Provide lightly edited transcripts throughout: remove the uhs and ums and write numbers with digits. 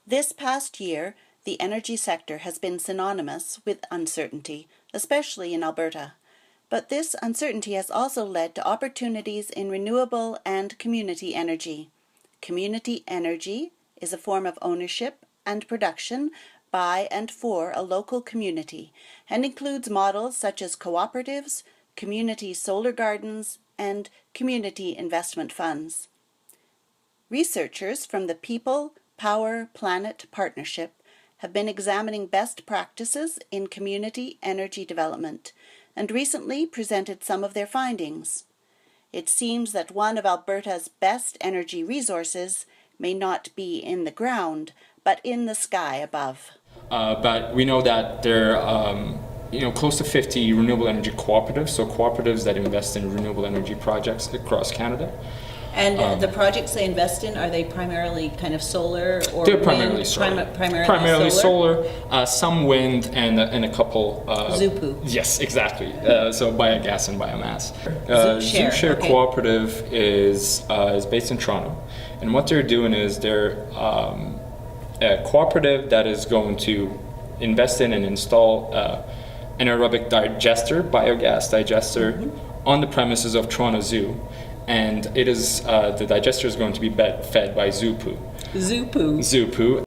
This past year, the energy sector has been synonymous with uncertainty, especially in Alberta. But this uncertainty has also led to opportunities in renewable and community energy. Community energy is a form of ownership and production by and for a local community and includes models such as cooperatives, community solar gardens, and community investment funds. Researchers from the People, Power, Planet Partnership have been examining best practices in community energy development and recently presented some of their findings. It seems that one of Alberta's best energy resources may not be in the ground, but in the sky above. But we know that there are close to 50 renewable energy cooperatives, so cooperatives that invest in renewable energy projects across Canada. And the projects they invest in, are they primarily kind of solar or they're wind? primarily solar. Primarily solar, some wind, and a couple... Zupu. Yes, exactly. So biogas and biomass. Zoopshare okay. Cooperative is based in Toronto. And what they're doing is they're a cooperative that is going to invest in and install an aerobic digester, biogas digester, on the premises of Toronto Zoo. And it is the digester is going to be fed by Zupu. Zupu.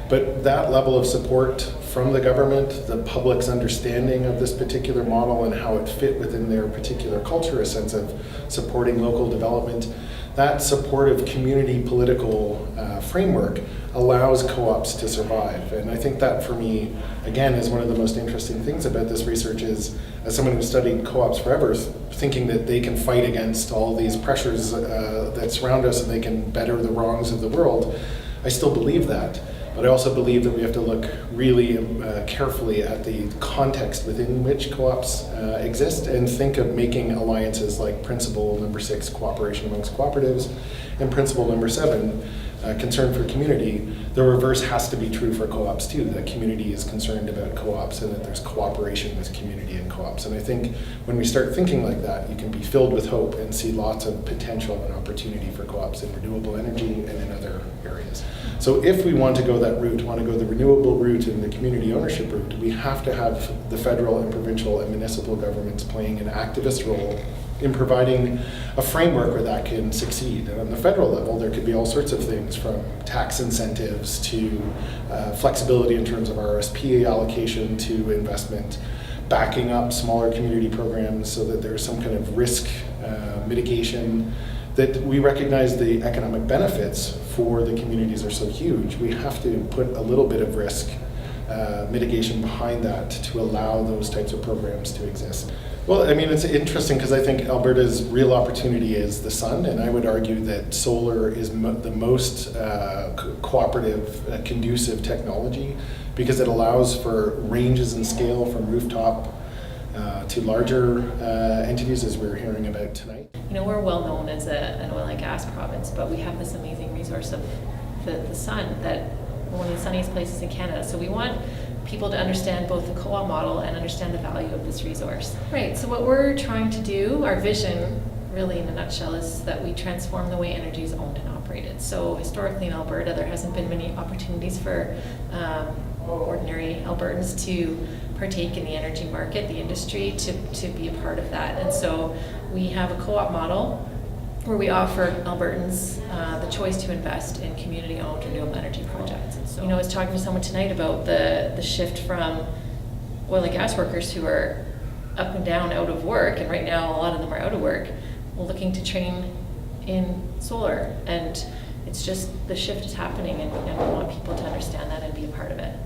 But that level of support from the government, the public's understanding of this particular model and how it fit within their particular culture, a sense of supporting local development, that supportive community political framework allows co-ops to survive. And I think that for me, again, is one of the most interesting things about this research is, as someone who's studied co-ops forever, thinking that they can fight against all these pressures that surround us and they can better the wrongs of the world, I still believe that. But I also believe that we have to look really carefully at the context within which co-ops exist and think of making alliances like principle number 6, cooperation amongst cooperatives, and principle number 7, concern for community. The reverse has to be true for co-ops too, that community is concerned about co-ops and that there's cooperation with community and co-ops. And I think when we start thinking like that, you can be filled with hope and see lots of potential and opportunity for co-ops in renewable energy and in other areas. So if we want to go that route, want to go the renewable route and the community ownership route, we have to have the federal and provincial and municipal governments playing an activist role in providing a framework where that can succeed. And on the federal level, there could be all sorts of things from tax incentives to flexibility in terms of RSP allocation to investment, backing up smaller community programs so that there's some kind of risk mitigation, that we recognize the economic benefits for the communities are so huge. We have to put a little bit of risk mitigation behind that to allow those types of programs to exist. Well, I mean, it's interesting because I think Alberta's real opportunity is the sun, and I would argue that solar is the most cooperative, conducive technology because it allows for ranges and scale from rooftop to larger entities, as we were hearing about tonight. You know, we're well known as an oil and gas province, but we have this amazing resource of the sun, that one of the sunniest places in Canada. So we want people to understand both the co-op model and understand the value of this resource. Right, so what we're trying to do, our vision really in a nutshell, is that we transform the way energy is owned and operated. So historically in Alberta, there hasn't been many opportunities for ordinary Albertans to partake in the energy market, the industry, to be a part of that. And so we have a co-op model where we offer Albertans the choice to invest in community-owned renewable energy projects. And so, I was talking to someone tonight about the shift from oil and gas workers who are up and down out of work, and right now a lot of them are out of work, looking to train in solar. And it's just, the shift is happening, and we want people to understand that and be a part of it.